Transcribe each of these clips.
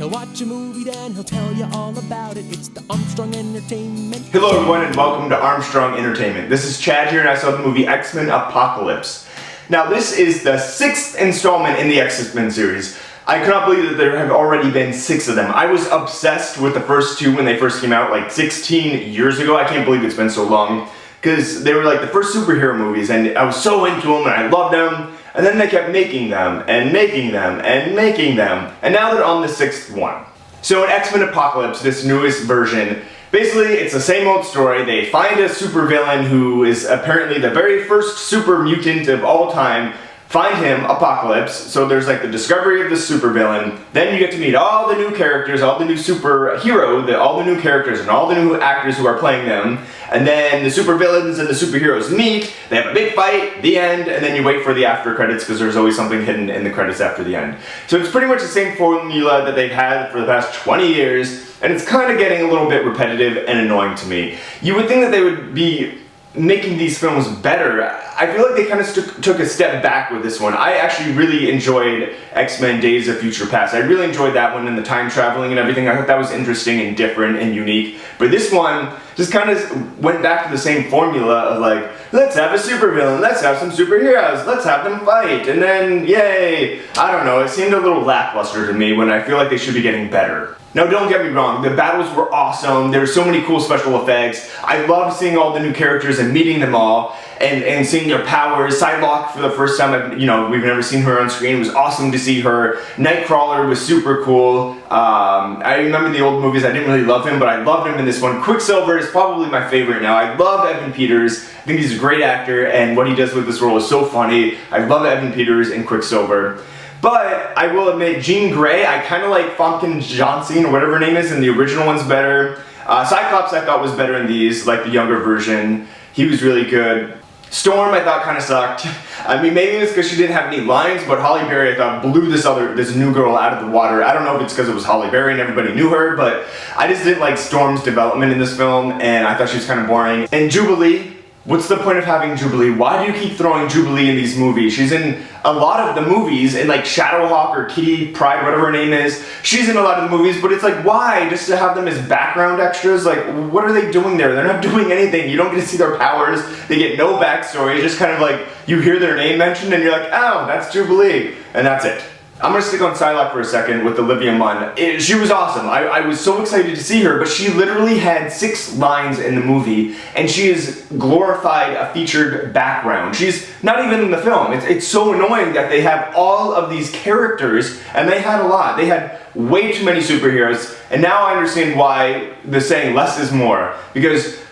He'll watch a movie, then he'll tell you all about it. It's the Armstrong Entertainment. Hello everyone and welcome to Armstrong Entertainment. This is Chad here and I saw the movie X-Men Apocalypse. Now this is the 6th installment in the X-Men series. I cannot believe that there have already been 6 of them. I was obsessed with the first 2 when they first came out like 16 years ago. I can't believe it's been so long. Because they were like the first superhero movies and I was so into them and I loved them. And then they kept making them and making them and making them. And now they're on the 6th one. So in X-Men Apocalypse, this newest version, basically it's the same old story. They find a super villain who is apparently the very first super mutant of all time. Find him, Apocalypse. So there's like the discovery of the supervillain. Then you get to meet all the new characters, all the new superhero, all the new characters and all the new actors who are playing them. And then the supervillains and the superheroes meet, they have a big fight, the end, and then you wait for the after credits because there's always something hidden in the credits after the end. So it's pretty much the same formula that they've had for the past 20 years, and it's kind of getting a little bit repetitive and annoying to me. You would think that they would be making these films better. I feel like they kind of took a step back with this one. I actually really enjoyed X-Men Days of Future Past. I really enjoyed that one and the time traveling and everything. I thought that was interesting and different and unique. But this one just kind of went back to the same formula of like, let's have a supervillain, let's have some superheroes, let's have them fight, and then yay! I don't know, it seemed a little lackluster to me when I feel like they should be getting better. Now don't get me wrong, the battles were awesome, there were so many cool special effects. I loved seeing all the new characters and meeting them all and seeing their powers. Psylocke for the first time, we've never seen her on screen. It was awesome to see her. Nightcrawler was super cool. I remember the old movies, I didn't really love him, but I loved him in this one. Quicksilver is probably my favorite now. I love Evan Peters. I think he's a great actor and what he does with this role is so funny. I love Evan Peters and Quicksilver. But I will admit, Jean Grey, I kind of like Famke Janssen, or whatever her name is, and the original one's better. Cyclops I thought was better in these, like the younger version. He was really good. Storm I thought kind of sucked. I mean, maybe it's because she didn't have any lines, but Halle Berry I thought blew this new girl out of the water. I don't know if it's because it was Halle Berry and everybody knew her, but I just didn't like Storm's development in this film, and I thought she was kind of boring. And Jubilee, what's the point of having Jubilee? Why do you keep throwing Jubilee in these movies? She's in a lot of the movies, in like Shadowhawk or Kitty Pryde, whatever her name is. She's in a lot of the movies, but it's like, why? Just to have them as background extras? Like, what are they doing there? They're not doing anything. You don't get to see their powers. They get no backstory. It's just kind of like, you hear their name mentioned and you're like, oh, that's Jubilee. And that's it. I'm gonna stick on Psylocke for a second with Olivia Munn. She was awesome. I was so excited to see her, but she literally had 6 lines in the movie, and she is glorified a featured background. She's not even in the film. It's so annoying that they have all of these characters, and they had a lot. They had way too many superheroes, and now I understand why the saying less is more, because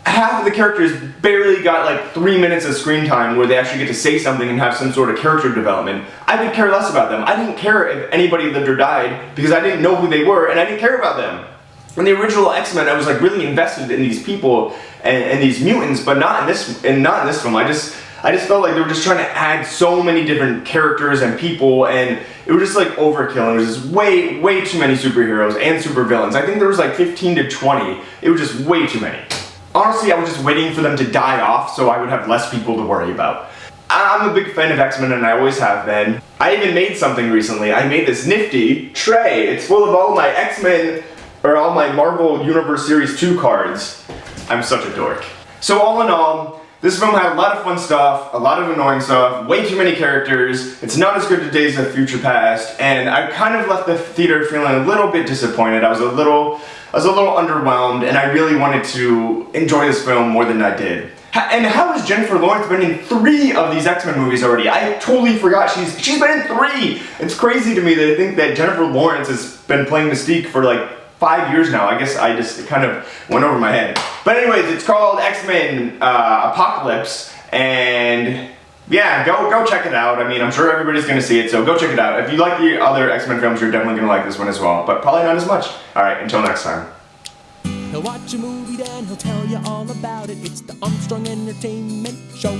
half of the characters barely got like 3 minutes of screen time where they actually get to say something and have some sort of character development. I could care less about them. I didn't care if anybody lived or died because I didn't know who they were and I didn't care about them. In the original X-Men, I was like really invested in these people and these mutants, but not in this film. I just felt like they were just trying to add so many different characters and people, and it was just like overkill. It was just way too many superheroes and supervillains. I think there was like 15 to 20. It was just way too many. Honestly, I was just waiting for them to die off so I would have less people to worry about. I'm a big fan of X-Men and I always have been. I even made something recently. I made this nifty tray. It's full of all my X-Men, or all my Marvel Universe Series 2 cards. I'm such a dork. So all in all, this film had a lot of fun stuff, a lot of annoying stuff, way too many characters. It's not as good as Days of Future Past, and I kind of left the theater feeling a little bit disappointed. I was a little underwhelmed, and I really wanted to enjoy this film more than I did. And how has Jennifer Lawrence been in 3 of these X-Men movies already? I totally forgot she's been in 3! It's crazy to me that I think that Jennifer Lawrence has been playing Mystique for like 5 years now. I guess I just kind of went over my head. But anyways, it's called X-Men Apocalypse, and yeah, go check it out. I mean, I'm sure everybody's gonna see it, so go check it out. If you like the other X-Men films, you're definitely gonna like this one as well, but probably not as much. Alright, until next time. He'll watch a movie, then he'll tell you all about it. It's the Armstrong Entertainment Show.